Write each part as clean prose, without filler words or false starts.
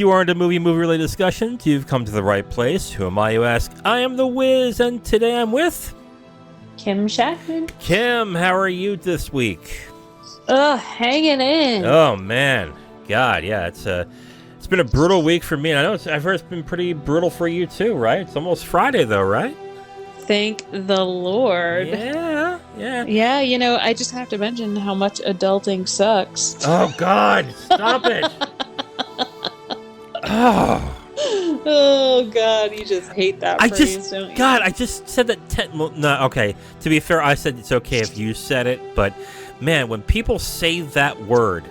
you are into movie-related discussions, you've come to the right place. Who am I, you ask? I am the Wiz, and today I'm with... Kim Shactman. Kim, how are you this week? Hanging in. Oh, man. God, yeah, it's been a brutal week for me, and I know I've heard it's been pretty brutal for you too, right? It's almost Friday, though, right? Thank the Lord. Yeah. Yeah, you know, I just have to mention how much adulting sucks. Oh, God, stop it. Oh, God, you just hate that phrase, don't you? God, I just said that no, okay, to be fair, I said it's okay if you said it, but, man, when people say that word,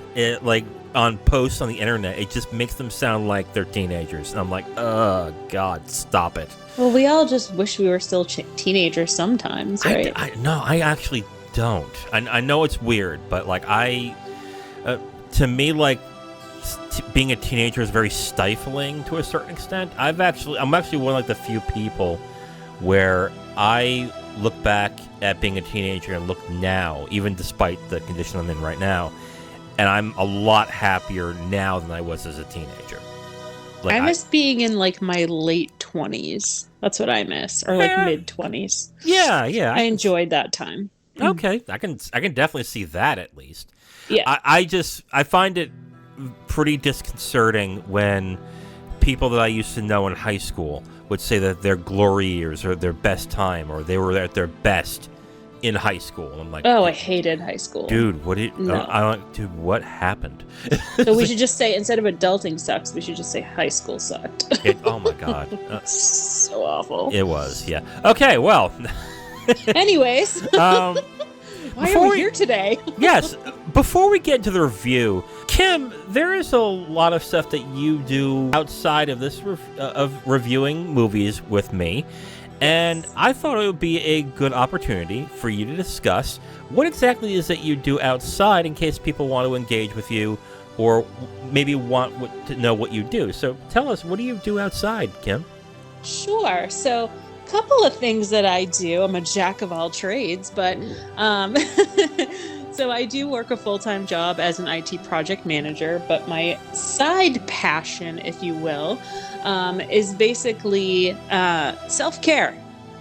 on posts on the internet, it just makes them sound like they're teenagers. And I'm like, oh, God, stop it. Well, we all just wish we were still teenagers sometimes, right? No, I actually don't. I know it's weird, but, to me, being a teenager is very stifling to a certain extent. I'm actually one of the few people where I look back at being a teenager and look now, even despite the condition I'm in right now, and I'm a lot happier now than I was as a teenager. I miss being in my late 20s. That's what I miss, or mid 20s. Yeah. I enjoyed that time. Okay, I can definitely see that at least. Yeah, I find it pretty disconcerting when people that I used to know in high school would say that their glory years or their best time or they were at their best in high school. I'm like, oh, I hated high school. Dude, what happened? So we should just say, instead of adulting sucks, we should just say high school sucked. Oh my God. So awful. It was, yeah. Okay, well. Anyways. Why are we here today? Yes, before we get into the review, Kim, there is a lot of stuff that you do outside of this of reviewing movies with me, and I thought it would be a good opportunity for you to discuss what exactly is that you do outside in case people want to engage with you or maybe want to know what you do. So tell us, what do you do outside, Kim? Sure. So couple of things that I do. I'm a jack of all trades, but so I do work a full-time job as an IT project manager, but my side passion, if you will, is basically self-care,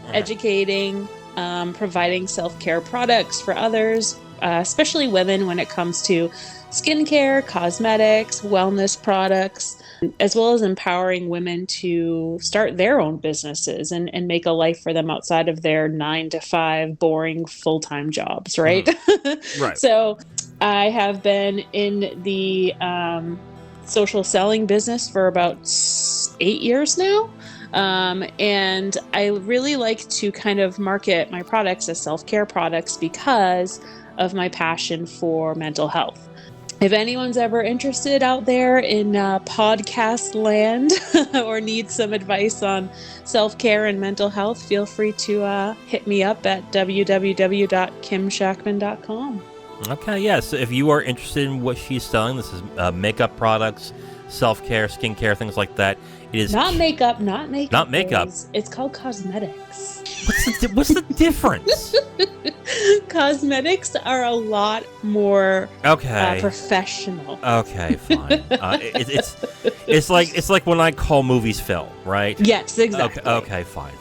educating, providing self-care products for others, especially women when it comes to skincare, cosmetics, wellness products, as well as empowering women to start their own businesses and make a life for them outside of their 9-to-5 boring full-time jobs, right? Right. So I have been in the social selling business for about 8 years now. And I really like to kind of market my products as self-care products because of my passion for mental health. If anyone's ever interested out there in podcast land or needs some advice on self-care and mental health, feel free to hit me up at www.kimshactman.com. Okay, yeah. So if you are interested in what she's selling, this is makeup products, self-care, skincare, things like that. It is not makeup. Not makeup. It's called cosmetics. What's the difference? Cosmetics are a lot more professional. Okay, fine. It's like when I call movies film, right? Yes, exactly. Okay, fine.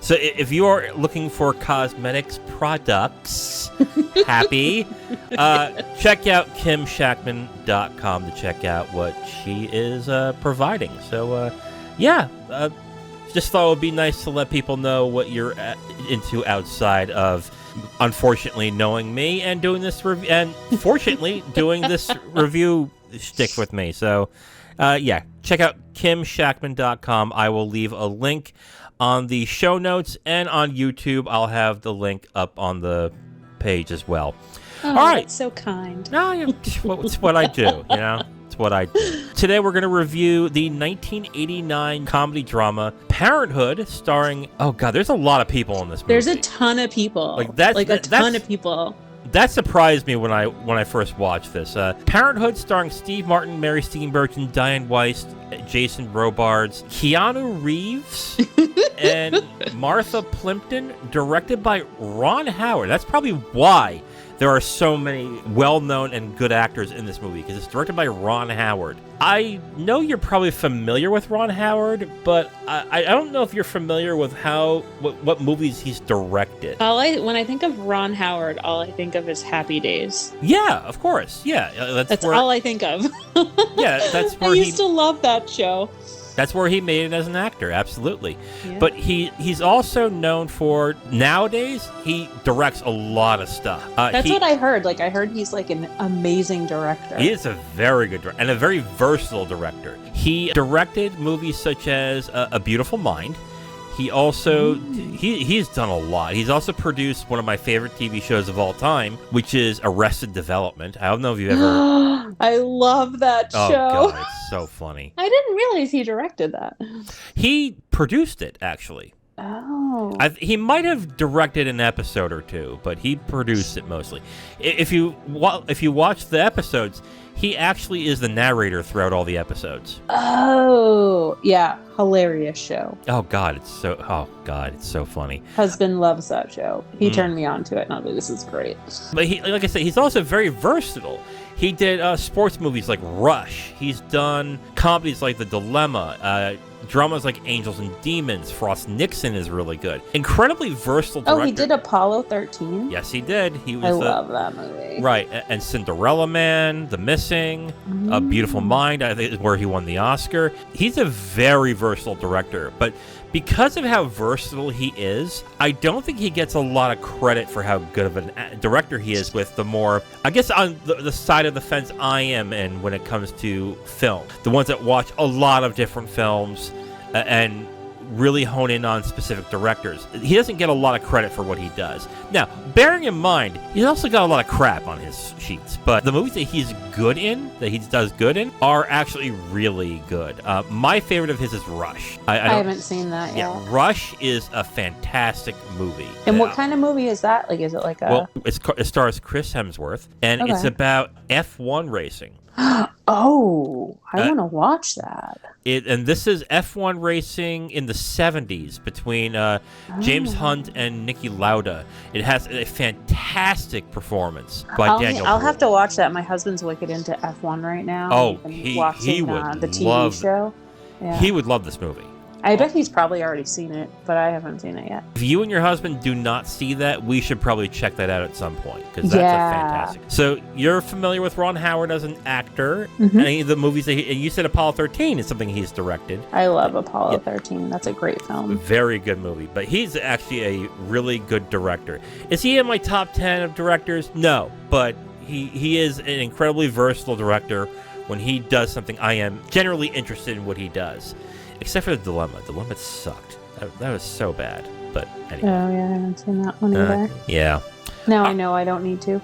So if you are looking for cosmetics products, check out KimShactman.com to check out what she is providing. So, just thought it would be nice to let people know what you're into outside of, unfortunately, knowing me and doing this review, and fortunately doing this review shtick with me. So, check out KimShactman.com. I will leave a link on the show notes, and on YouTube, I'll have the link up on the page as well. Oh, all right. That's so kind. No, it's what I do, you know? It's what I do. Today, we're going to review the 1989 comedy drama Parenthood, starring, oh God, there's a lot of people in this movie. There's a ton of people. A ton of people. That surprised me when I first watched this. Parenthood, starring Steve Martin, Mary Steenburgen, Dianne Wiest, Jason Robards, Keanu Reeves, and Martha Plimpton, directed by Ron Howard. That's probably why there are so many well-known and good actors in this movie because it's directed by Ron Howard. I know you're probably familiar with Ron Howard, but I don't know if you're familiar with what movies he's directed. When I think of Ron Howard, all I think of is Happy Days. Yeah, of course. Yeah, that's all I think of. Yeah, that's where I used to love that show. That's where he made it as an actor, absolutely. Yeah. But he's also known for, nowadays, he directs a lot of stuff. That's what I heard. Like, I heard he's like an amazing director. He is a very good director and a very versatile director. He directed movies such as A Beautiful Mind. He also, he's done a lot. He's also produced one of my favorite TV shows of all time, which is Arrested Development. I don't know if you ever... I love that show. Oh, God, it's so funny. I didn't realize he directed that. He produced it, actually. Oh. He might have directed an episode or two, but he produced it mostly. If you watch the episodes, he actually is the narrator throughout all the episodes. Oh, yeah, hilarious show. Oh God, it's so funny. Husband loves that show. He turned me on to it, and I was like, this is great. But like I said, he's also very versatile. He did sports movies like Rush. He's done comedies like The Dilemma. Dramas like Angels and Demons. Frost Nixon is really good. Incredibly versatile director. Oh, he did Apollo 13? Yes, he did. I love that movie. Right, and Cinderella Man, The Missing, A Beautiful Mind, I think is where he won the Oscar. He's a very versatile director, but because of how versatile he is, I don't think he gets a lot of credit for how good of a director he is with the more, I guess, on the side of the fence I am in when it comes to film. The ones that watch a lot of different films and really hone in on specific directors. He doesn't get a lot of credit for what he does. Now, bearing in mind, he's also got a lot of crap on his sheets, but the movies that he's good in, that he does good in, are actually really good. My favorite of his is Rush. I haven't seen that yet. Yeah, Rush is a fantastic movie. And what kind of movie is that? Like, is it like a... Well, it stars Chris Hemsworth, and it's about F1 racing. Oh, I want to watch that. And this is F1 racing in the 70s between James Hunt and Niki Lauda. It has a fantastic performance by Daniel I'll Bruhl. have to watch that. My husband's wicked into F1 right now. Oh, he would the TV love show. Yeah. He would love this movie. I bet he's probably already seen it, but I haven't seen it yet. If you and your husband do not see that, we should probably check that out at some point, because that's a fantastic. So you're familiar with Ron Howard as an actor. Any of the movies that and you said Apollo 13 is something he's directed. I love Apollo 13. That's a great film. Very good movie, but he's actually a really good director. Is he in my top 10 of directors? No, but he is an incredibly versatile director. When he does something, I am generally interested in what he does. Except for The Dilemma. Dilemma sucked. That was so bad. But anyway. Oh, yeah, I haven't seen that one either. Yeah. Now I know I don't need to.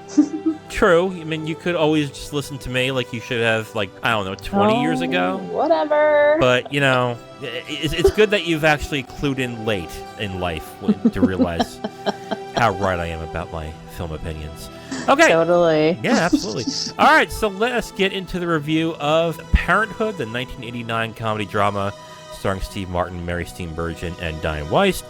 True. I mean, you could always just listen to me like you should have, like, I don't know, 20 years ago. Whatever. But, you know, it's good that you've actually clued in late in life to realize how right I am about my film opinions. Okay. Totally. Yeah, absolutely. All right, so let us get into the review of Parenthood, the 1989 comedy drama starring Steve Martin, Mary Steenburgen, and Dianne Wiest,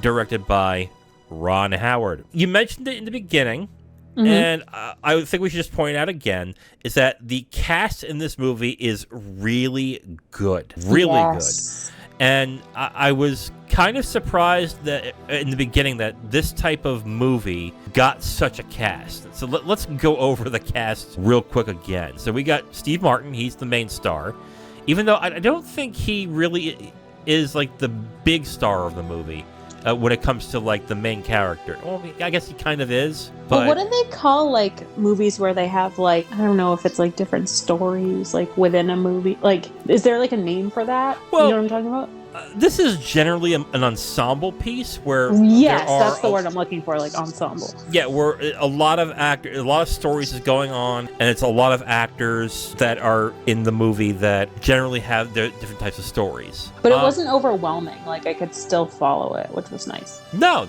directed by Ron Howard. You mentioned it in the beginning, and I think we should just point out again, is that the cast in this movie is really good. Really good. And I was kind of surprised that in the beginning that this type of movie got such a cast. So let's go over the cast real quick again. So we got Steve Martin. He's the main star. Even though I don't think he really is like the big star of the movie when it comes to like the main character. Well, I guess he kind of is. But what do they call like movies where they have like, I don't know if it's like different stories like within a movie? Like, is there like a name for that? Well, you know what I'm talking about? This is generally an ensemble piece where that's the word I'm looking for, like ensemble. Yeah, where a lot of stories is going on, and it's a lot of actors that are in the movie that generally have their different types of stories. But it wasn't overwhelming. Like I could still follow it, which was nice. No,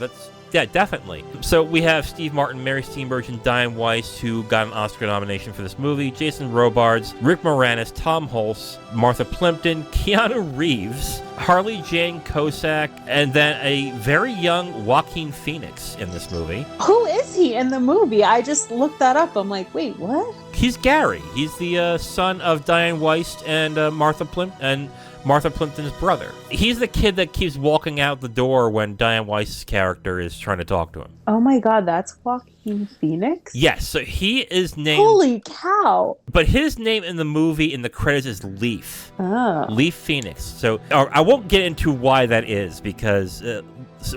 yeah, definitely. So we have Steve Martin, Mary Steenburgen, Dianne Wiest, who got an Oscar nomination for this movie, Jason Robards, Rick Moranis, Tom Hulce, Martha Plimpton, Keanu Reeves, Harley Jane Cusack, and then a very young Joaquin Phoenix in this movie. Who is is he in the movie? I just looked that up. I'm like, wait, what? He's Gary. He's the son of Dianne Wiest and Martha Plimpton's brother. He's the kid that keeps walking out the door when Dianne Wiest's character is trying to talk to him. Oh my God, that's Joaquin Phoenix? Yes, so he is named... Holy cow! But his name in the movie, in the credits, is Leaf. Oh. Leaf Phoenix. So I won't get into why that is, because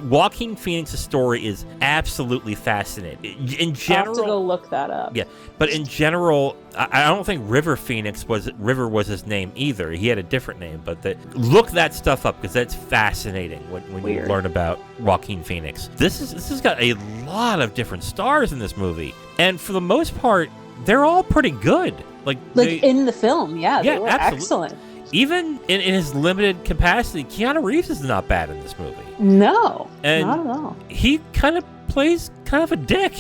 Joaquin Phoenix's story is absolutely fascinating. In general... I'll have to go look that up. Yeah, but in general, I don't think River was his name either. He had a different name, but look that stuff up, because that's fascinating when you learn about Joaquin Phoenix. This has got a lot of different stars in this movie, and for the most part, they're all pretty good. Like in the film, yeah, they were absolutely. Excellent. Even in his limited capacity, Keanu Reeves is not bad in this movie. No, and not at all. He kind of plays kind of a dick,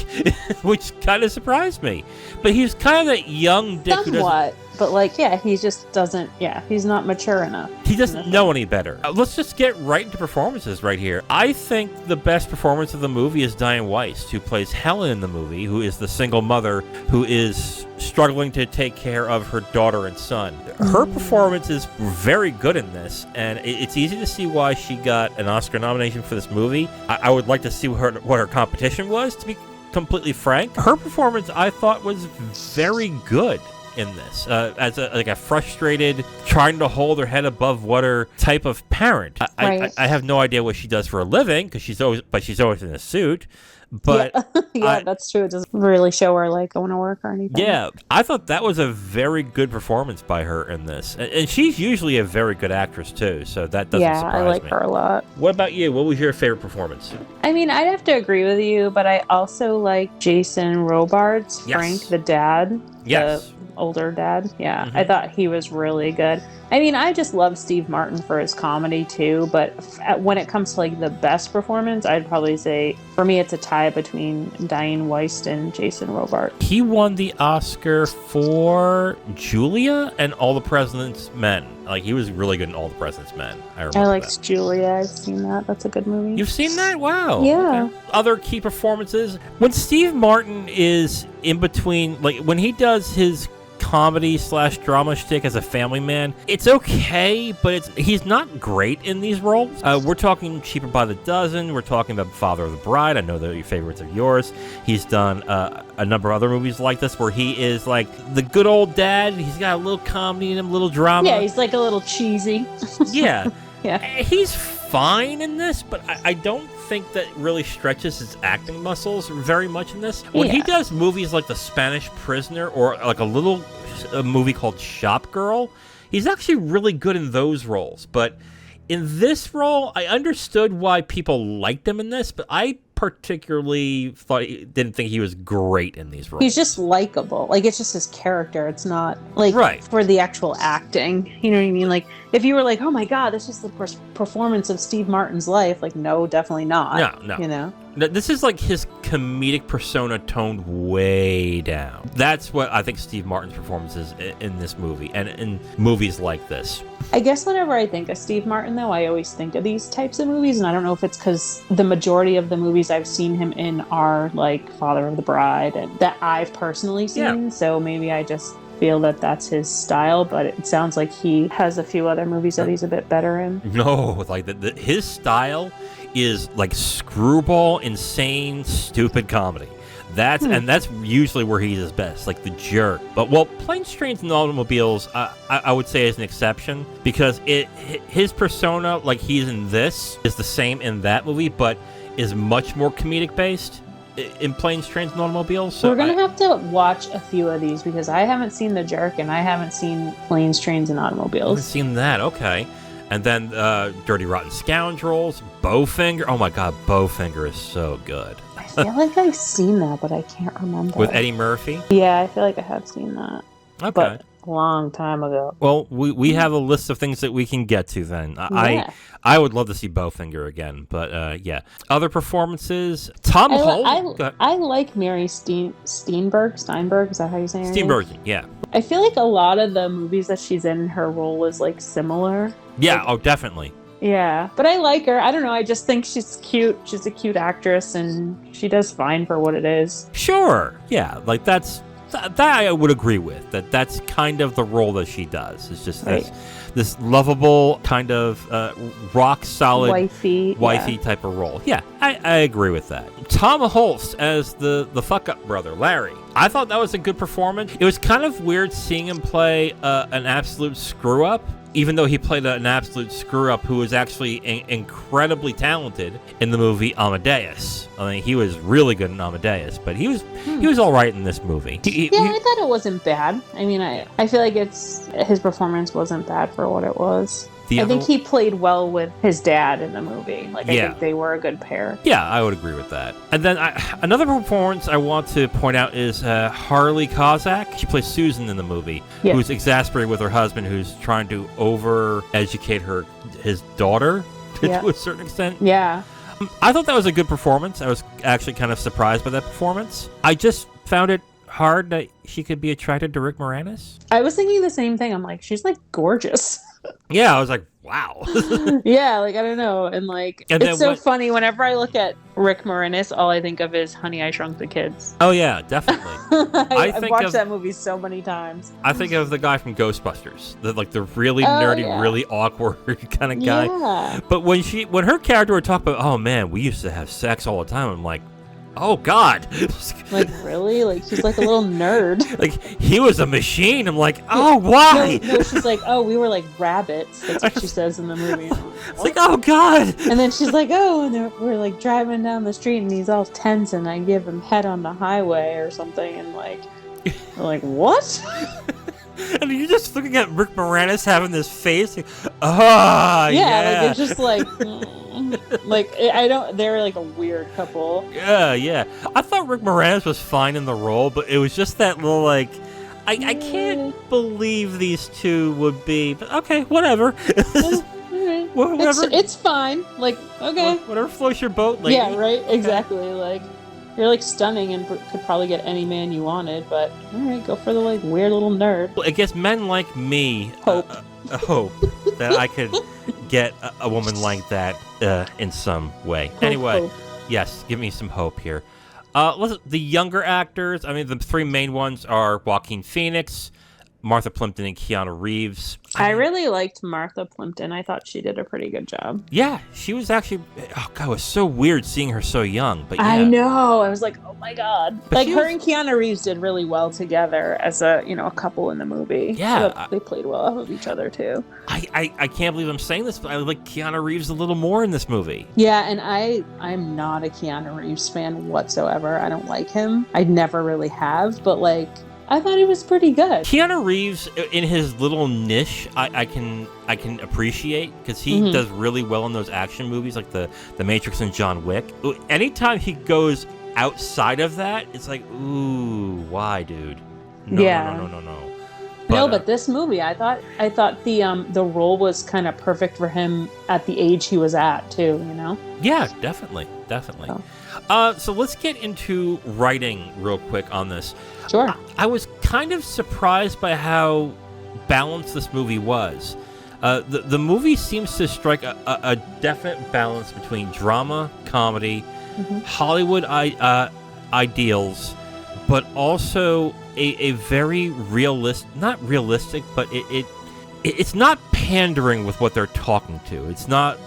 which kind of surprised me. But he's kind of that young dick Somewhat, but like, yeah, he just doesn't, he's not mature enough. He doesn't know any better. Let's just get right into performances right here. I think the best performance of the movie is Dianne Wiest, who plays Helen in the movie, who is the single mother who is struggling to take care of her daughter and son. Her performance is very good in this, and it's easy to see why she got an Oscar nomination for this movie. I would like to see what her competition was, to be completely frank. Her performance, I thought, was very good in this, as a frustrated, trying to hold her head above water type of parent. I have no idea what she does for a living, because she's always in a suit. But yeah, that's true. It doesn't really show her like going to work or anything. Yeah, I thought that was a very good performance by her in this, and she's usually a very good actress too. So that doesn't surprise me. Yeah, I like her a lot. What about you? What was your favorite performance? I mean, I'd have to agree with you, but I also like Jason Robards, Frank, the dad. Yes. The older dad. Yeah, I thought he was really good. I mean, I just love Steve Martin for his comedy too, but when it comes to like the best performance, I'd probably say for me it's a tie between Dianne Wiest and Jason Robards. He won the Oscar for Julia and All the President's Men. Like, he was really good in All the President's Men. I liked Julia. I've seen that. That's a good movie. You've seen that? Wow. Yeah. Okay. Other key performances. When Steve Martin is in between, like when he does his comedy/drama shtick as a family man, it's okay, but he's not great in these roles. We're talking Cheaper by the Dozen. We're talking about Father of the Bride. I know that your favorites are yours. He's done a number of other movies like this where he is like the good old dad. He's got a little comedy in him, a little drama. Yeah, he's like a little cheesy. Yeah. Yeah. He's fine in this, but I don't think that really stretches his acting muscles very much in this. When he does movies like The Spanish Prisoner or like a movie called Shop Girl, he's actually really good in those roles. But in this role, I understood why people liked him in this, but I particularly didn't think he was great in these roles. He's just likable. Like, it's just his character. It's not like for the actual acting. You know what I mean? Like, if you were like, oh my God, this is the performance of Steve Martin's life, like, no, definitely not. No. You know? This is like his comedic persona toned way down. That's what I think Steve Martin's performance is in this movie and in movies like this. I guess whenever I think of Steve Martin, though, I always think of these types of movies, and I don't know if it's because the majority of the movies I've seen him in are like Father of the Bride, and that I've personally seen, so maybe I just feel that that's his style, but it sounds like he has a few other movies that he's a bit better in. No, like his style is like screwball, insane, stupid comedy. And that's usually where he's his best, like The Jerk. But Planes, Trains, and Automobiles, I would say is an exception because his persona, like he's in this, is the same in that movie, but is much more comedic based in Planes, Trains, and Automobiles. So we're gonna have to watch a few of these because I haven't seen The Jerk and I haven't seen Planes, Trains, and Automobiles. I haven't seen that. Okay. And then Dirty Rotten Scoundrels, Bowfinger. Oh my God, Bowfinger is so good. I feel like I've seen that, but I can't remember. With Eddie Murphy? Yeah, I feel like I have seen that. Okay. But a long time ago. Well, we have a list of things that we can get to then. Yeah. I would love to see Bowfinger again, but yeah. Other performances, Tom Hulce. I like Mary Steenburgen, is that how you say her name? Steenburgen, yeah. I feel like a lot of the movies that she's in, her role is like similar. Yeah, definitely. Yeah, but I like her. I don't know. I just think she's cute. She's a cute actress, and she does fine for what it is. Sure. Yeah, like that I would agree with. That's kind of the role that she does. It's just this lovable kind of rock solid wifey type of role. Yeah, I agree with that. Tom Hulce as the fuck up brother, Larry. I thought that was a good performance. It was kind of weird seeing him play an absolute screw up, even though he played an absolute screw up who was actually incredibly talented in the movie Amadeus. I mean, he was really good in Amadeus, but he was all right in this movie. I thought it wasn't bad. I mean, I feel like his performance wasn't bad for what it was. I think he played well with his dad in the movie. I think they were a good pair. Yeah, I would agree with that. And then another performance I want to point out is Harley Kozak. She plays Susan in the movie, who's exasperated with her husband, who's trying to over-educate his daughter to a certain extent. Yeah. I thought that was a good performance. I was actually kind of surprised by that performance. I just found it hard that she could be attracted to Rick Moranis. I was thinking the same thing. I'm like, she's gorgeous. Yeah, I was like, wow. Yeah, I don't know. And it's so funny. Whenever I look at Rick Moranis, all I think of is Honey, I Shrunk the Kids. Oh, yeah, definitely. I've watched that movie so many times. I think of the guy from Ghostbusters, the really nerdy, really awkward kind of guy. Yeah. But when her character would talk about, oh man, we used to have sex all the time, I'm like, oh God! Really? She's a little nerd. He was a machine. I'm like, oh, why? No, she's like, oh, we were like rabbits. That's what she says in the movie. It's like, oh God! And then she's like, oh, and we're driving down the street, and he's all tense, and I give him head on the highway or something, and we're like, what? And you're just looking at Rick Moranis having this face, yeah. It's just they're a weird couple. Yeah. I thought Rick Moranis was fine in the role, but it was just that little I can't believe these two would be, but okay, whatever. Whatever. It's fine. Okay. Whatever floats your boat, lady. Yeah, right? Exactly. You're stunning and could probably get any man you wanted, but all right, go for the weird little nerd. Well, I guess men like me hope that I could get a woman like that in some way. Hope. Yes, give me some hope here. The younger actors, I mean, the three main ones are Joaquin Phoenix, Martha Plimpton, and Keanu Reeves. I really liked Martha Plimpton. I thought she did a pretty good job. Yeah, she was actually... Oh, God, it was so weird seeing her so young. But yeah. I know. I was like, oh, my God. But her and Keanu Reeves did really well together as a couple in the movie. Yeah. So they played well off of each other, too. I can't believe I'm saying this, but I like Keanu Reeves a little more in this movie. Yeah, and I'm not a Keanu Reeves fan whatsoever. I don't like him. I never really have, but I thought he was pretty good. Keanu Reeves, in his little niche, I can appreciate, because he does really well in those action movies like The Matrix and John Wick. Anytime he goes outside of that, it's like, ooh, why, dude? No. But this movie, I thought the role was kind of perfect for him at the age he was at too. Yeah, definitely. So let's get into writing real quick on this. Sure. I was kind of surprised by how balanced this movie was. The movie seems to strike a definite balance between drama, comedy, Hollywood ideals, but also a very not realistic, but it's not pandering with what they're talking to. It's not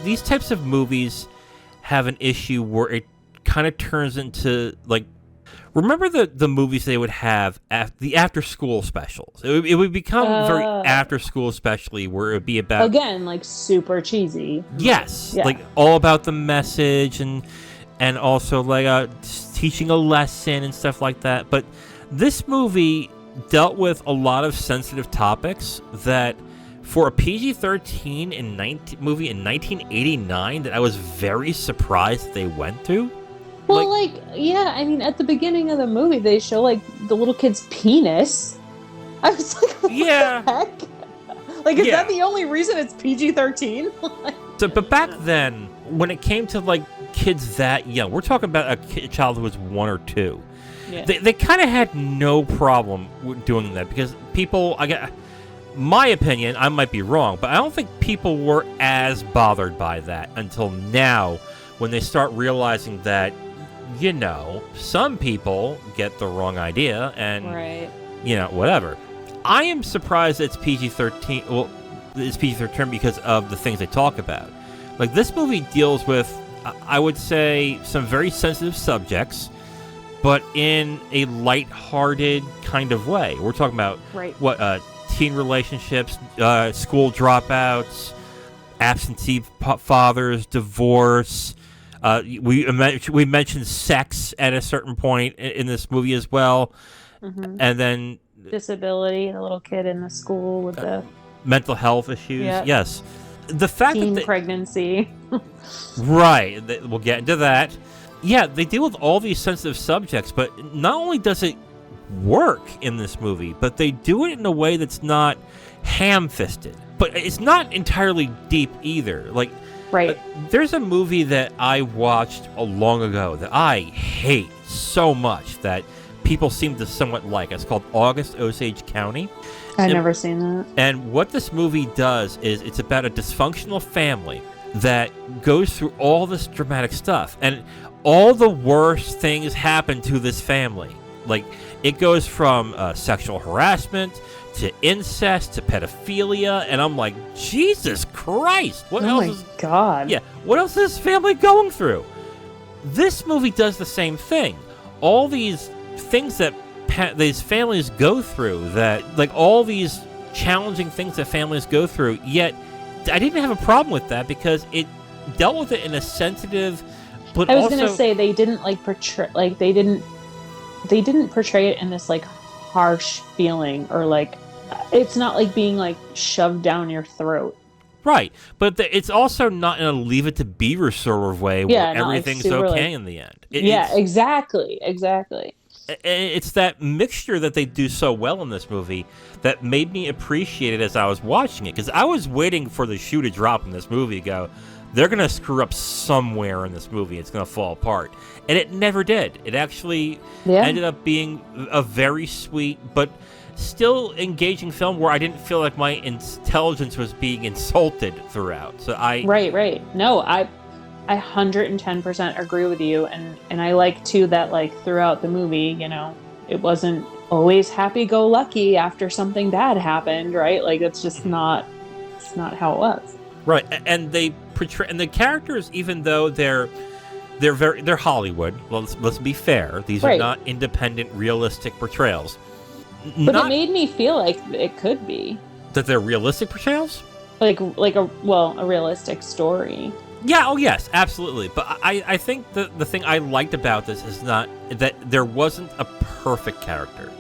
these types of movies have an issue where it kind of turns into remember the movies they would have the after school specials. It would become very after school, especially where it would be about again super cheesy. Yes, all about the message and also teaching a lesson and stuff like that. But this movie dealt with a lot of sensitive topics that, for a PG-13 movie in 1989, that I was very surprised they went to. Well, I mean, at the beginning of the movie, they show the little kid's penis. I was like, what the heck? Is that the only reason it's PG-13? But back then, when it came to kids that young, we're talking about a child who was 1 or 2. Yeah. They kind of had no problem with doing that, because people, my opinion, I might be wrong, but I don't think people were as bothered by that until now, when they start realizing that, some people get the wrong idea and, whatever. I am surprised it's PG-13. Well, it's PG-13 because of the things they talk about. Like, this movie deals with, I would say, some very sensitive subjects, but in a lighthearted kind of way. We're talking about teen relationships, school dropouts, absentee fathers, divorce. We mentioned sex at a certain point in this movie as well, and then disability. The little kid in the school with the mental health issues. Yep. Yes, the fact teen that pregnancy. Right. We'll get into that. Yeah, they deal with all these sensitive subjects, but not only does it work in this movie, but they do it in a way that's not ham-fisted. But it's not entirely deep either. Like, there's a movie that I watched long ago that I hate so much that people seem to somewhat like. It's called August Osage County. I've never seen that. And what this movie does is it's about a dysfunctional family that goes through all this dramatic stuff. And all the worst things happen to this family. Like, it goes from sexual harassment to incest to pedophilia, and I'm like, Jesus Christ! What else? My God! Yeah, what else is this family going through? This movie does the same thing. All these things that these families go through, that all these challenging things that families go through. Yet, I didn't have a problem with that because it dealt with it in a sensitive. But I was gonna say they didn't portray they didn't portray it in this harsh feeling, or it's not being shoved down your throat. Right, but it's also not in a Leave It to Beaver sort of way where everything's okay in the end. Exactly. It's that mixture that they do so well in this movie that made me appreciate it as I was watching it, because I was waiting for the shoe to drop in this movie to go, they're going to screw up somewhere in this movie. It's going to fall apart. And it never did. It actually ended up being a very sweet, but still engaging film where I didn't feel like my intelligence was being insulted throughout. So Right. No, I 110% agree with you. And I like, too, that, throughout the movie, it wasn't always happy-go-lucky after something bad happened, right? It's just not how it was. Right, and they portray, and the characters, even though they're Hollywood. Let's be fair; these are not independent, realistic portrayals. But it made me feel like it could be that they're realistic portrayals, like a realistic story. Yeah. Oh, yes, absolutely. But I think the thing I liked about this is not that there wasn't a perfect character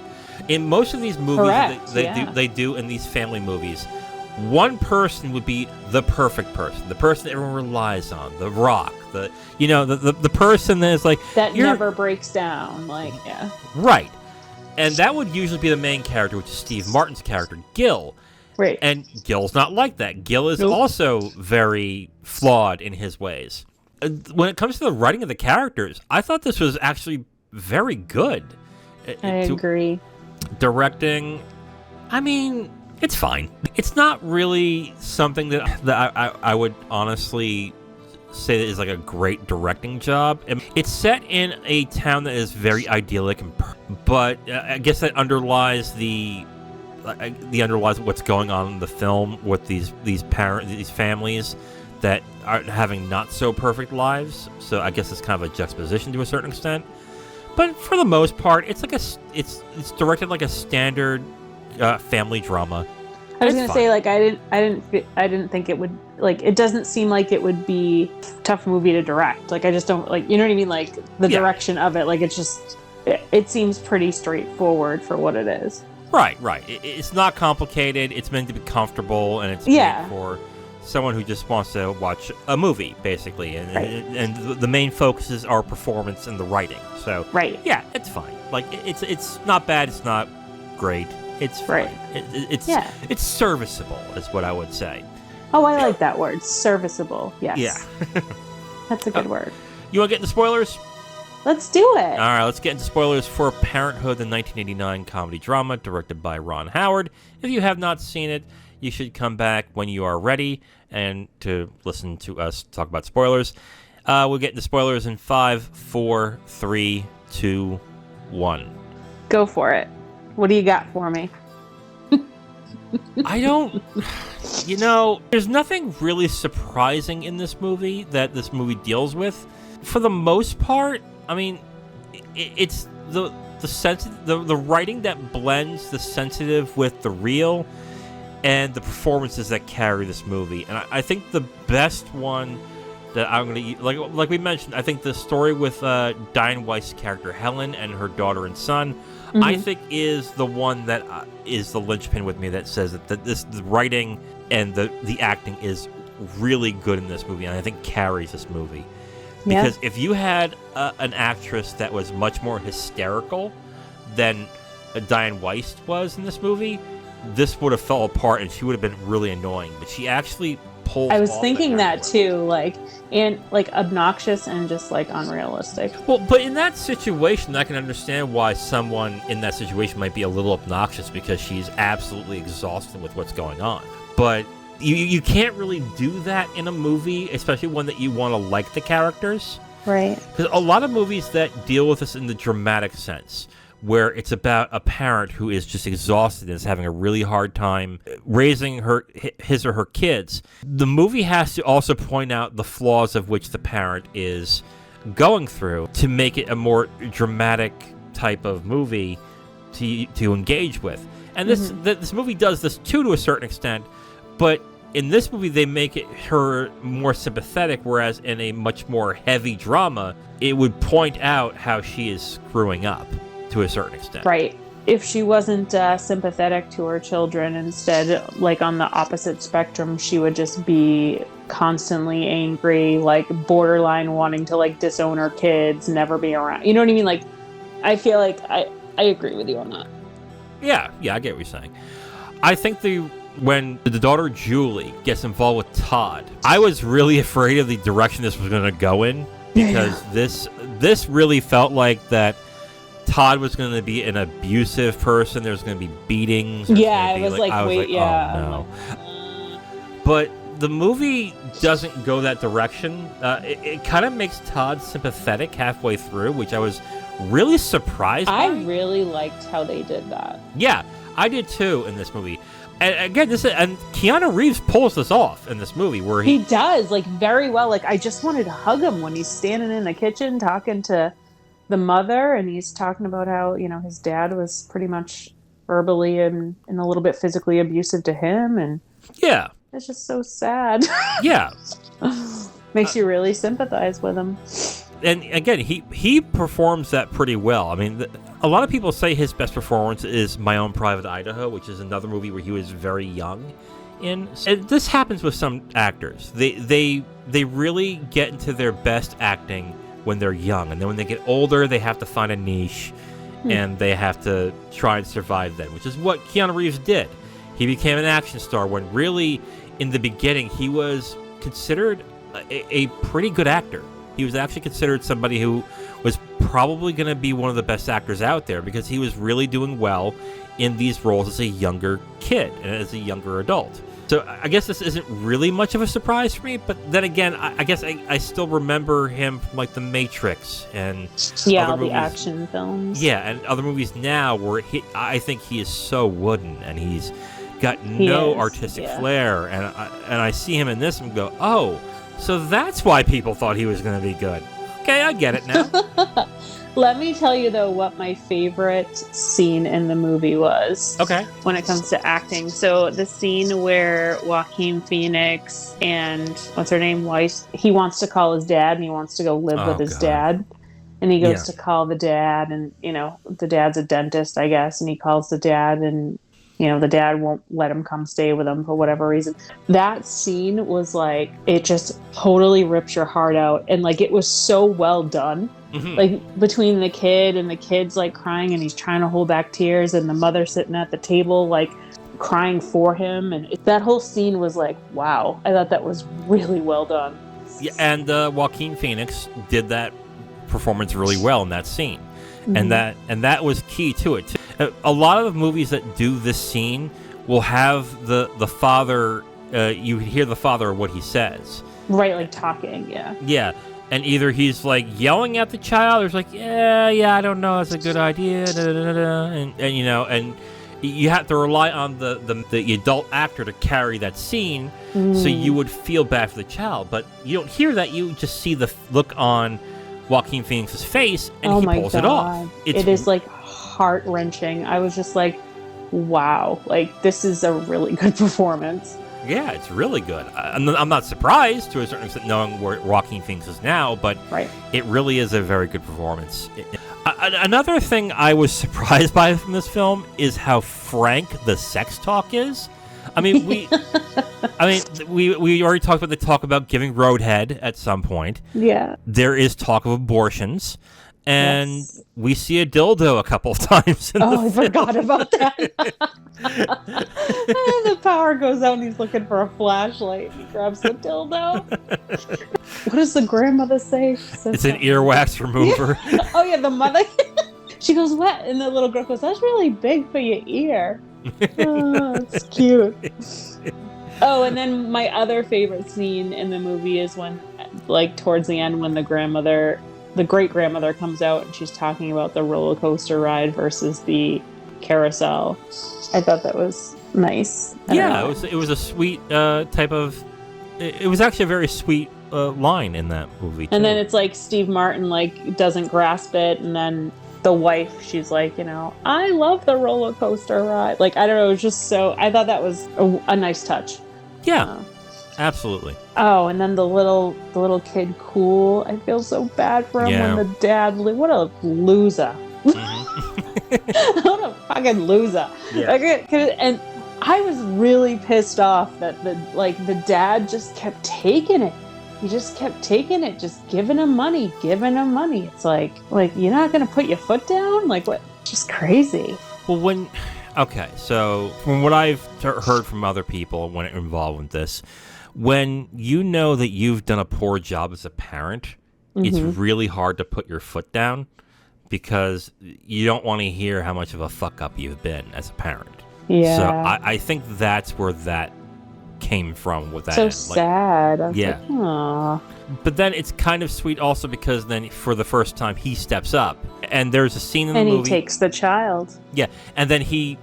in most of these movies. They do in these family movies. One person would be the perfect person, the person that everyone relies on, the rock, the person that is that never breaks down, Right. And that would usually be the main character, which is Steve Martin's character, Gil. Right. And Gil's not like that. Gil is also very flawed in his ways. When it comes to the writing of the characters, I thought this was actually very good. I agree. Directing, I mean, it's fine. It's not really something that I would honestly say that is a great directing job. It's set in a town that is very idyllic, but I guess that underlies underlies what's going on in the film with these families that are having not so perfect lives. So I guess it's kind of a juxtaposition to a certain extent. But for the most part, it's it's directed like a standard family drama. I was gonna say I didn't think it would it doesn't seem like it would be a tough movie to direct. I just don't you know what I mean? The direction of it, it's just it seems pretty straightforward for what it is. Right. It's not complicated. It's meant to be comfortable, and it's made for someone who just wants to watch a movie, basically. And the main focus is our performance and the writing. So yeah, it's fine. It's not bad. It's not great. It's fine. It's serviceable, is what I would say. Oh, I like that word, serviceable. Yes. Yeah. That's a good word. You want to get into spoilers? Let's do it. All right, let's get into spoilers for Parenthood, the 1989 comedy drama directed by Ron Howard. If you have not seen it, you should come back when you are ready and to listen to us talk about spoilers. We'll get into spoilers in 5, 4, 3, 2, 1. Go for it. What do you got for me? I don't... there's nothing really surprising in this movie that this movie deals with. For the most part, I mean, it's the writing that blends the sensitive with the real and the performances that carry this movie. And I think the best one that I'm going to... Like we mentioned, I think the story with Dianne Wiest's character Helen and her daughter and son, I think is the one that is the linchpin with me that says that the writing and the acting is really good in this movie, and I think carries this movie. Because if you had an actress that was much more hysterical than Dianne Wiest was in this movie, this would have fell apart and she would have been really annoying. But she actually pulls I was off thinking that too, and obnoxious and just unrealistic. Well, but in that situation, I can understand why someone in that situation might be a little obnoxious because she's absolutely exhausted with what's going on. But you can't really do that in a movie, especially one that you want to like the characters. Right. Because a lot of movies that deal with this in the dramatic sense, where it's about a parent who is just exhausted and is having a really hard time raising his or her kids, the movie has to also point out the flaws of which the parent is going through to make it a more dramatic type of movie to engage with. And this movie does this too, to a certain extent, but in this movie they make her more sympathetic, whereas in a much more heavy drama, it would point out how she is screwing up to a certain extent. Right. If she wasn't sympathetic to her children, instead, on the opposite spectrum, she would just be constantly angry, borderline wanting to disown her kids, never be around. You know what I mean? I feel like I agree with you on that. Yeah, I get what you're saying. I think when the daughter Julie gets involved with Todd, I was really afraid of the direction this was going to go in, because this really felt like that Todd was going to be an abusive person. There's going to be beatings. Yeah, I was like, wait, yeah. Oh, no. But the movie doesn't go that direction. It kind of makes Todd sympathetic halfway through, which I was really surprised by. I really liked how they did that. Yeah, I did too in this movie. And again, and Keanu Reeves pulls this off in this movie, where he does very well. I just wanted to hug him when he's standing in the kitchen talking to the mother, and he's talking about how his dad was pretty much verbally and a little bit physically abusive to him, and yeah, it's just so sad. Yeah, makes you really sympathize with him. And again, he performs that pretty well. I mean, a lot of people say his best performance is My Own Private Idaho, which is another movie where he was very young in. And this happens with some actors. They really get into their best acting when they're young, and then when they get older, they have to find a niche, and they have to try and survive then, which is what Keanu Reeves did. He became an action star when really, in the beginning, he was considered a pretty good actor. He was actually considered somebody who was probably going to be one of the best actors out there, because he was really doing well in these roles as a younger kid and as a younger adult. So I guess this isn't really much of a surprise for me, but then again, I guess I still remember him from The Matrix and other movies. The action films. Yeah, and other movies now where I think he is so wooden and he's got no artistic flair, and I see him in this and go, oh, so that's why people thought he was going to be good. Okay, I get it now. Let me tell you, though, what my favorite scene in the movie was. Okay. When it comes to acting. So the scene where Joaquin Phoenix and, what's her name, Weiss, he wants to call his dad and he wants to go live with his dad. And he goes to call the dad, and, the dad's a dentist, I guess, and he calls the dad, and the dad won't let him come stay with him for whatever reason. That scene was it just totally rips your heart out. And it was so well done. Mm-hmm. Between the kid and the kid's crying, and he's trying to hold back tears, and the mother sitting at the table, crying for him. And that whole scene was wow. I thought that was really well done. Yeah, and Joaquin Phoenix did that performance really well in that scene. Mm-hmm. And that was key to it too. A lot of movies that do this scene will have the father, you hear the father what he says. Right, like talking, yeah. Yeah. And either he's like yelling at the child, or he's like, yeah, I don't know, that's a good idea, and you know, and you have to rely on the adult actor to carry that scene, so you would feel bad for the child. But you don't hear that; you just see the look on Joaquin Phoenix's face, and he pulls it off. It is like heart-wrenching. I was just like, wow, like this is a really good performance. Yeah, it's really good. I'm not surprised to a certain extent knowing where Joaquin Phoenix is now, but it really is a very good performance. Another thing I was surprised by from this film is how frank the sex talk is. I mean, we already talked about the talk about giving roadhead at some point. Yeah. There is talk of abortions. And we see a dildo a couple of times in the film. I forgot about that. And the power goes out and he's looking for a flashlight. He grabs the dildo. What does the grandmother say? It's an earwax remover. Yeah. Oh, yeah, the mother. She goes, what? And the little girl goes, that's really big for your ear. Oh, it's cute. Oh, and then my other favorite scene in the movie is when, like, towards the end when the great-grandmother comes out and she's talking about the roller coaster ride versus the carousel. I thought that was nice. Yeah, it was a sweet type of... It was actually a very sweet line in that movie, too. And then it's like Steve Martin, like, doesn't grasp it, and then the wife, she's like, you know, I love the roller coaster ride. Like, I don't know, it was just so... I thought that was a nice touch. Yeah. Absolutely. Oh, and then the little kid, Cool. I feel so bad for him when the dad. What a loser! Mm-hmm. What a fucking loser! Yeah. And I was really pissed off that the dad just kept taking it. He just kept taking it, just giving him money. It's like you're not gonna put your foot down. Like what? Just crazy. Well, okay, so from what I've heard from other people when involved with this. When you know that you've done a poor job as a parent, it's really hard to put your foot down because you don't want to hear how much of a fuck up you've been as a parent. Yeah. So I think that's where that came from with that. So sad. I was yeah. Like, aw. But then it's kind of sweet also because then for the first time he steps up and there's a scene in the movie. And he takes the child. Yeah. And then he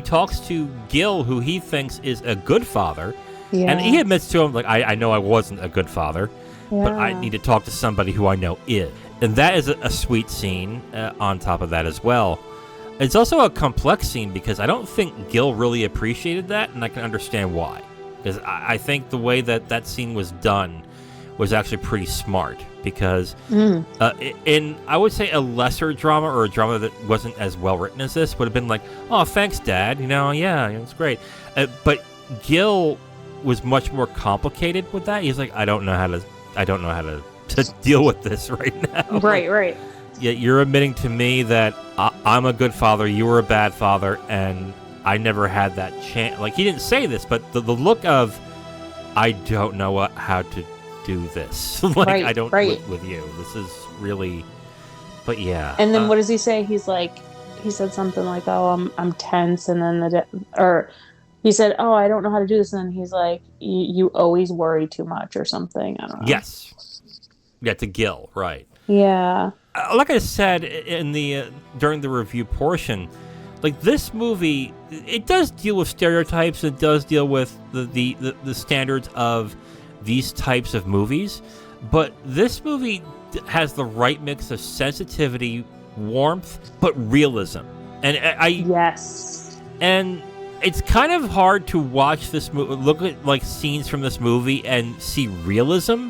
talks to Gil, who he thinks is a good father. Yeah. And he admits to him, like, I know I wasn't a good father, but I need to talk to somebody who I know is. And that is a sweet scene on top of that as well. It's also a complex scene because I don't think Gil really appreciated that, and I can understand why. Because I think the way that scene was done was actually pretty smart. Because in, I would say, a lesser drama or a drama that wasn't as well written as this would have been like, oh, thanks, Dad. You know, yeah, it's great. But Gil was much more complicated with that. He's like, I don't know how to deal with this right now. Right. Yeah, you're admitting to me that I'm a good father, you were a bad father, and I never had that chance. Like, he didn't say this, but the look of, I don't know how to do this. Like, I don't with you. This is really, but yeah. And then what does he say? He's like, he said something like, oh, I'm tense, and then he said, oh, I don't know how to do this. And then he's like, you always worry too much or something. I don't know. Yes. Yeah, to Gil, right. Yeah. Like I said in the during the review portion, like this movie, it does deal with stereotypes. It does deal with the standards of these types of movies. But this movie has the right mix of sensitivity, warmth, but realism. And Yes. And it's kind of hard to watch this movie, look at like scenes from this movie and see realism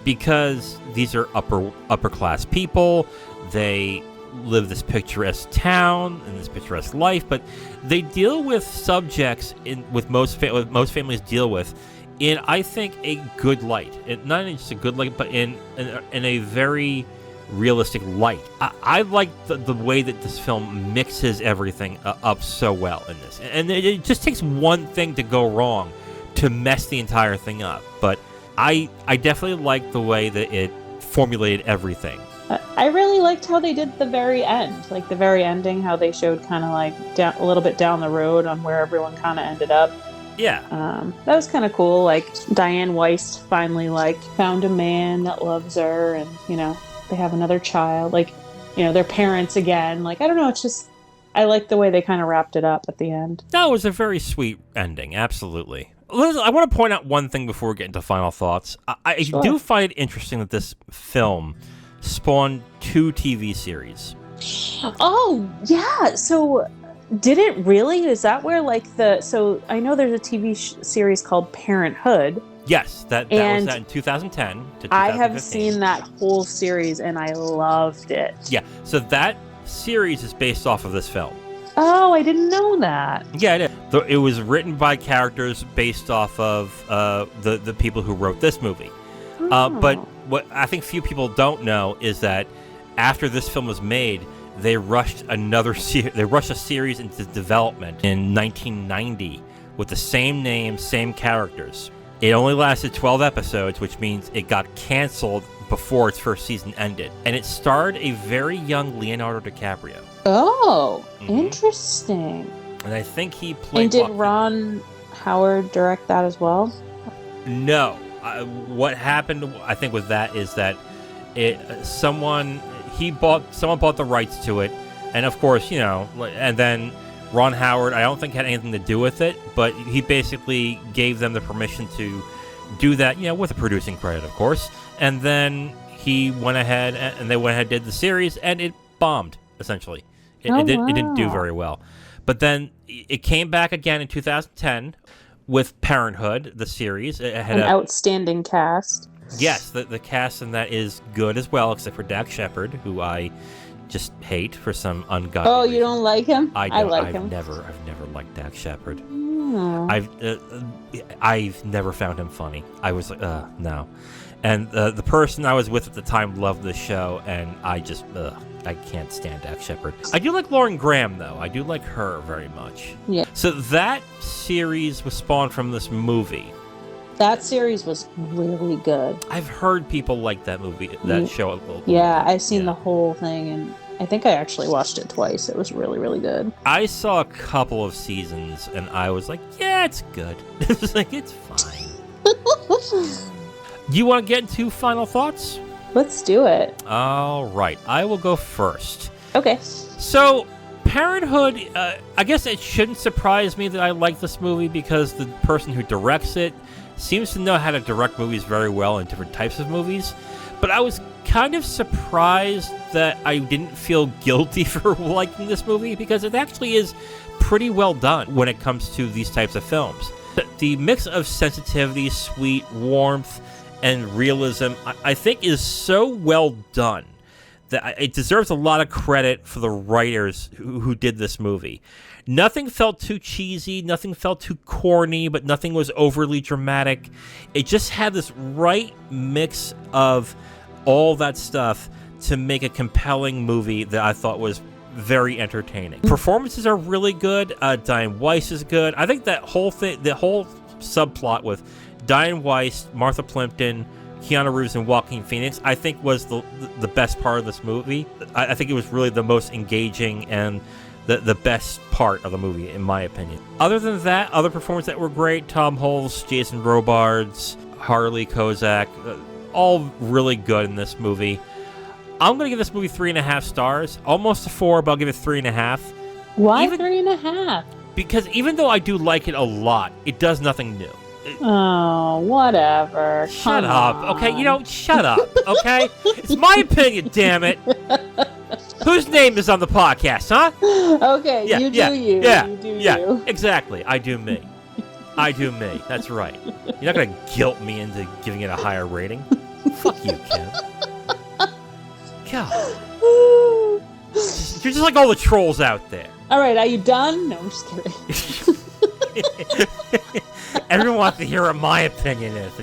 because these are upper class people. They live this picturesque town and this picturesque life, but they deal with subjects with most families deal with in, I think, a good light. Not just a good light, but in a very realistic light. I like the way that this film mixes everything up so well in this. And it just takes one thing to go wrong to mess the entire thing up. But I definitely like the way that it formulated everything I really liked how they did the very end, like the very ending, how they showed kind of like a little bit down the road on where everyone kind of ended up. Yeah. That was kind of cool. Like Dianne Wiest finally like found a man that loves her, and they have another child. Like they're parents again. Like I don't know. It's just I like the way they kind of wrapped it up at the end. That was a very sweet ending. Absolutely. I want to point out one thing before we get into final thoughts. I Sure. do find it interesting that this film spawned 2 TV series. Oh yeah. So. Did it really? Is that where so I know there's a TV series called Parenthood. Yes, that was that in 2010 to 2015. I have seen that whole series and I loved it. Yeah, so that series is based off of this film. Oh, I didn't know that. Yeah, it is. It was written by characters based off of the people who wrote this movie. But what I think few people don't know is that after this film was made, they rushed a series into development in 1990 with the same name, same characters. It only lasted 12 episodes, which means it got canceled before its first season ended. And it starred a very young Leonardo DiCaprio. Oh, interesting. And I think he played... And did Ron Howard direct that as well? No. What happened, I think, with that is that someone bought the rights to it, and of course, and then Ron Howard, I don't think had anything to do with it, but he basically gave them the permission to do that, with a producing credit, of course. And then he went ahead and they went ahead and did the series, and it bombed, essentially. It didn't do very well. But then it came back again in 2010 with Parenthood, the series. It had an outstanding cast. Yes, the cast in that is good as well, except for Dax Shepard, who I just hate for some ungodly reason. You don't like him? I like him. I've never liked Dax Shepard. Mm. I've never found him funny. I was like, no. And the person I was with at the time loved the show, and I just, I can't stand Dax Shepard. I do like Lauren Graham, though. I do like her very much. Yeah. So that series was spawned from this movie. That series was really good. I've heard people like that movie, that show. Yeah, I've seen the whole thing, and I think I actually watched it twice. It was really, really good. I saw a couple of seasons, and I was like, yeah, it's good. It was like, it's fine. You want to get into final thoughts? Let's do it. All right. I will go first. Okay. So, Parenthood, I guess it shouldn't surprise me that I like this movie because the person who directs it seems to know how to direct movies very well in different types of movies. But I was kind of surprised that I didn't feel guilty for liking this movie because it actually is pretty well done when it comes to these types of films. The mix of sensitivity, sweet, warmth, and realism, I think is so well done that it deserves a lot of credit for the writers who did this movie. Nothing felt too cheesy, nothing felt too corny, but nothing was overly dramatic. It just had this right mix of all that stuff to make a compelling movie that I thought was very entertaining. Performances are really good. Dianne Wiest is good. I think that whole thing, the whole subplot with Dianne Wiest, Martha Plimpton, Keanu Reeves, and Joaquin Phoenix, I think was the best part of this movie. I think it was really the most engaging and the best part of the movie, in my opinion. Other than that, other performances that were great: Tom Hulce, Jason Robards, Harley Kozak, all really good in this movie. I'm going to give this movie 3.5 stars. Almost a 4, but I'll give it 3.5. Why 3.5? Because even though I do like it a lot, it does nothing new. Oh, whatever. Shut up. Okay, shut up. Okay? It's my opinion, damn it. Whose name is on the podcast, huh? Okay, you do you. Yeah, you do yeah, you. Exactly. I do me. I do me. That's right. You're not going to guilt me into giving it a higher rating. Fuck you, Kim. God. You're just like all the trolls out there. All right, are you done? No, I'm just kidding. Everyone wants to hear what my opinion is.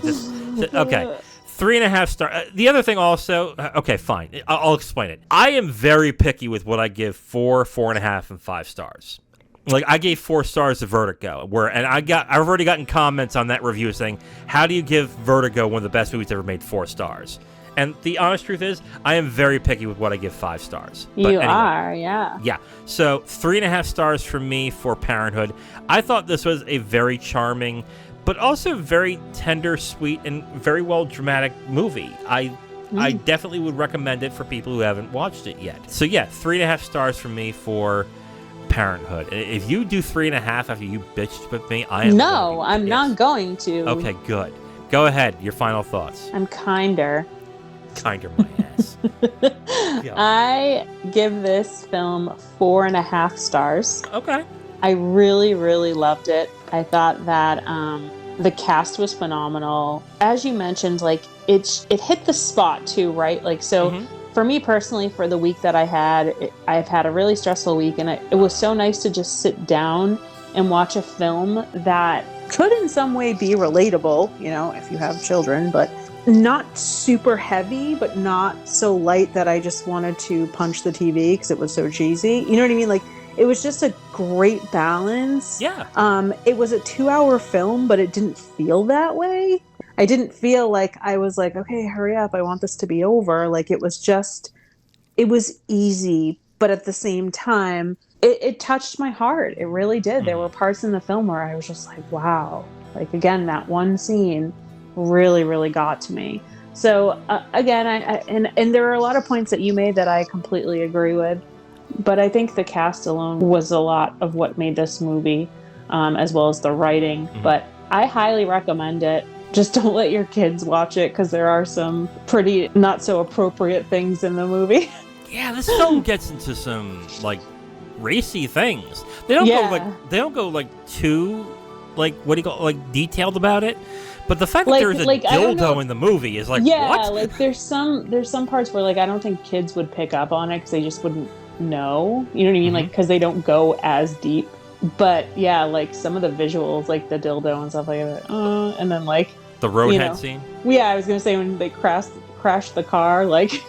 Okay. 3.5 star. The other thing also, okay, fine. I'll explain it. I am very picky with what I give 4, 4.5, and 5 stars. Like, I gave 4 stars to Vertigo, I've already gotten comments on that review saying, how do you give Vertigo, one of the best movies ever made, 4 stars? And the honest truth is, I am very picky with what I give 5 stars. But You anyway, are, yeah. Yeah. So 3.5 stars from me for Parenthood. I thought this was a very charming, but also very tender, sweet, and very well dramatic movie. I definitely would recommend it for people who haven't watched it yet. So yeah, 3.5 stars from me for Parenthood. If you do 3.5 after you bitched with me, I'm not going to. Okay, good. Go ahead. Your final thoughts. I'm kinder. Kinder my ass. Yeah. I give this film 4.5 stars. Okay. I really, really loved it. I thought that the cast was phenomenal. As you mentioned, like it hit the spot too, right? Like so. For me personally, for the week that I've had a really stressful week, and it was so nice to just sit down and watch a film that could in some way be relatable, if you have children, but not super heavy, but not so light that I just wanted to punch the TV because it was so cheesy. You know what I mean? Like, it was just a great balance. Yeah. It was a 2-hour film, but it didn't feel that way. I didn't feel like I was like, okay, hurry up. I want this to be over. Like it was easy, but at the same time, it touched my heart. It really did. There were parts in the film where I was just like, wow. Like again, that one scene really, really got to me. So again, and there are a lot of points that you made that I completely agree with, but I think the cast alone was a lot of what made this movie, as well as the writing. But I highly recommend it. Just don't let your kids watch it because there are some pretty not so appropriate things in the movie. Yeah, this film gets into some like racy things. They don't go too detailed about it. But the fact that there's a dildo in the movie is like, what? Like there's some parts where like I don't think kids would pick up on it because they just wouldn't know. You know what I mean? Like because they don't go as deep. But yeah, like some of the visuals, like the dildo and stuff like that, and then like the roadhead scene. Yeah, I was gonna say when they crashed the car, like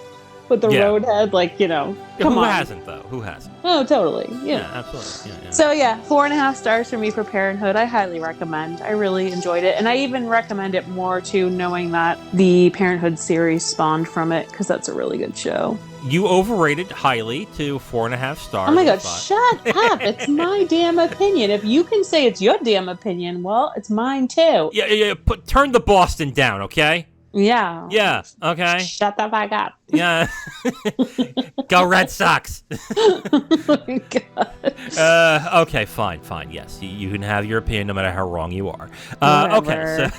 with the roadhead, like come on. Who hasn't though? Who hasn't? Oh, totally. Yeah, absolutely. Yeah. So yeah, 4.5 stars for me for Parenthood. I highly recommend. I really enjoyed it, and I even recommend it more too, knowing that the Parenthood series spawned from it because that's a really good show. You overrated highly to 4.5 stars. Oh my god, shut up. It's my damn opinion. If you can say it's your damn opinion, well, it's mine too. Yeah. Turn the Boston down, okay? Yeah. Yeah, okay. Shut the fuck up. Yeah. Go Red Sox. Oh my god. Okay, fine. Yes, you can have your opinion no matter how wrong you are. Okay,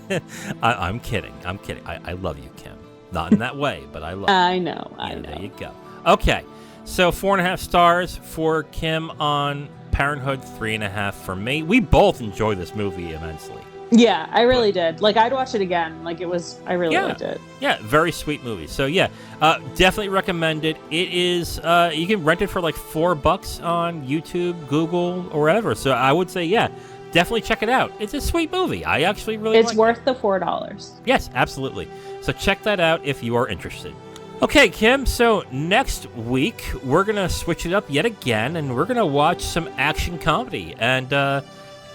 so I'm kidding. I love you, Kim. Not in that way, but I love you. I know. There you go. Okay, so 4.5 stars for Kim on Parenthood, 3.5 for me. We both enjoyed this movie immensely. Yeah, I really did. Like, I'd watch it again. Like, I really liked it. Yeah, very sweet movie. So, yeah, definitely recommend it. It is, you can rent it for like $4 on YouTube, Google, or wherever. So, I would say, yeah, definitely check it out. It's a sweet movie. I actually really like it. It's worth the $4. Yes, absolutely. So, check that out if you are interested. Okay, Kim, so next week, we're going to switch it up yet again, and we're going to watch some action comedy. And,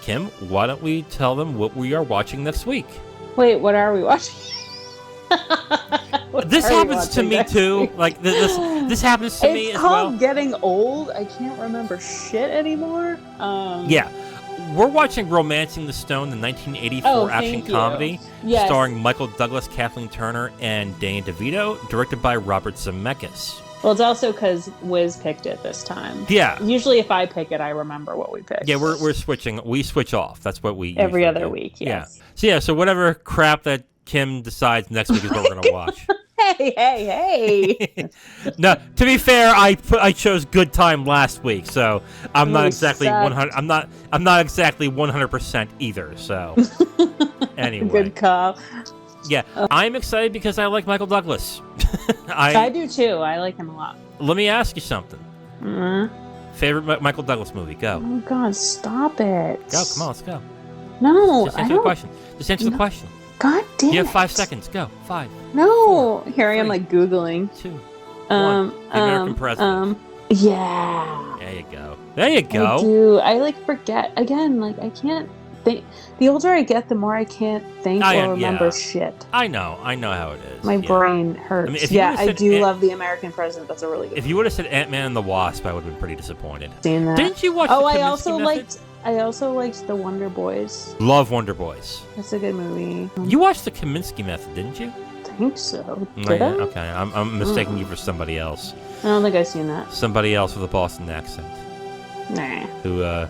Kim, why don't we tell them what we are watching next week? Wait, what are we watching? This happens to me too. Like this happens to me as well. It's called getting old. I can't remember shit anymore. Yeah, we're watching *Romancing the Stone*, the 1984 action comedy, starring Michael Douglas, Kathleen Turner, and Danny DeVito, directed by Robert Zemeckis. Well, it's also because Wiz picked it this time. Yeah. Usually if I pick it, I remember what we picked. Yeah, we're switching. We switch off. That's what we every other do. week, yes. Yeah. So whatever crap that Kim decides next week is what we're going to watch. Hey. No, to be fair, I chose Good Time last week, so I'm not exactly 100. I'm not exactly 100% either. So anyway. Good call. Yeah, I'm excited because I like Michael Douglas. I do too. I like him a lot. Let me ask you something. Favorite Michael Douglas movie? Go. Oh God, stop it. Go, come on, let's go. No, Just answer the question. Just answer the question. God damn it. You have 5 seconds. Go. 5. No. 4, Here I am, like Googling. 2, 1. The American President. Yeah. There you go. There you go. I do. I like forget again. Like I can't The older I get, the more I can't think or remember shit. I know how it is. My brain hurts. I do love The American President. That's a really good If you would have said Ant-Man and the Wasp, I would have been pretty disappointed. Seen that. Didn't you watch the Kaminsky Method? I also liked The Wonder Boys. Love Wonder Boys. That's a good movie. You watched the Kaminsky Method, didn't you? I think so. Did I? Okay, I'm mistaking you for somebody else. I don't think I've seen that. Somebody else with a Boston accent. Nah. Who,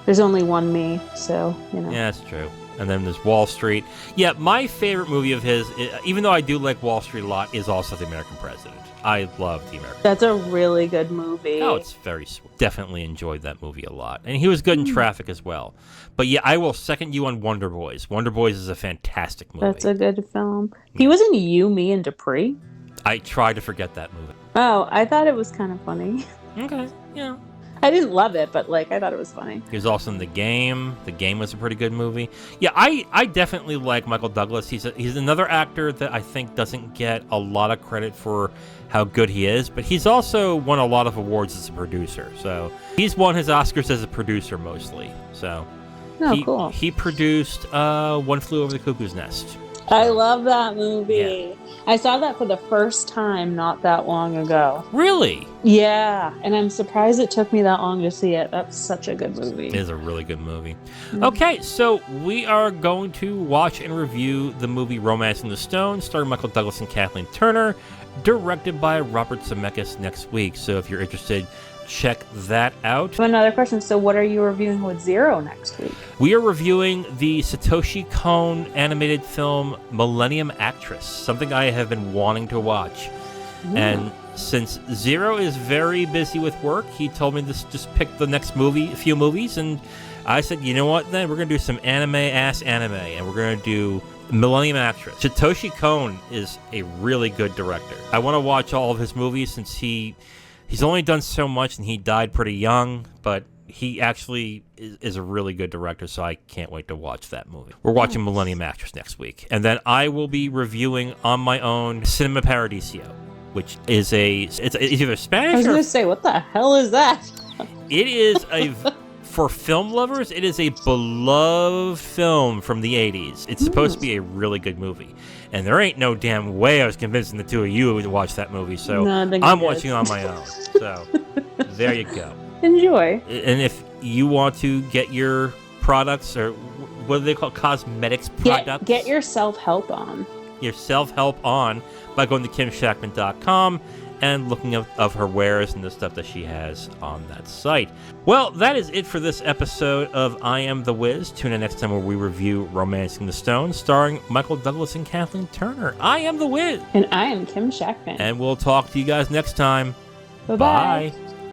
There's only one me, so, you know. Yeah, that's true. And then there's Wall Street. Yeah, my favorite movie of his, even though I do like Wall Street a lot, is also The American President. I love The American That's a really good movie. Oh, it's very sweet. Definitely enjoyed that movie a lot. And he was good in Traffic as well. But yeah, I will second you on Wonder Boys. Wonder Boys is a fantastic movie. That's a good film. He was in You, Me, and Dupree. I try to forget that movie. Oh, I thought it was kind of funny. Okay, yeah. I didn't love it, but I thought it was funny. He was also in The Game. The Game was a pretty good movie. Yeah, I definitely like Michael Douglas. He's another actor that I think doesn't get a lot of credit for how good he is, but he's also won a lot of awards as a producer. So he's won his Oscars as a producer mostly. So cool. He produced One Flew Over the Cuckoo's Nest. I love that movie. Yeah. I saw that for the first time not that long ago. Really? Yeah, and I'm surprised it took me that long to see it. That's such a good movie. It is a really good movie. Okay, so we are going to watch and review the movie Romancing the Stone, starring Michael Douglas and Kathleen Turner, directed by Robert Zemeckis next week. So if you're interested, check that out. Another question. So what are you reviewing with Zero next week? We are reviewing the Satoshi Kon animated film Millennium Actress, something I have been wanting to watch. And since Zero is very busy with work, he told me to just pick the next few movies, and I said, you know what, then we're going to do some anime, and we're going to do Millennium Actress. Satoshi Kon is a really good director. I want to watch all of his movies since he's only done so much and he died pretty young, but he actually is a really good director, so I can't wait to watch that movie. We're watching Millennium Actress next week. And then I will be reviewing on my own Cinema Paradiso, which is it's either Spanish or... I was going to say, what the hell is that? It is for film lovers, it is a beloved film from the 80s. It's supposed to be a really good movie. And there ain't no damn way I was convincing the two of you to watch that movie, so I'm watching on my own. So there you go. Enjoy. And if you want to get your products, or what do they call cosmetics products? Get your self-help on. Your self-help on by going to kimshactman.com and looking up of her wares and the stuff that she has on that site. Well, that is it for this episode of I Am The Wiz. Tune in next time where we review Romancing the Stone, starring Michael Douglas and Kathleen Turner. I am The Wiz. And I am Kim Shactman. And we'll talk to you guys next time. Bye-bye. Bye.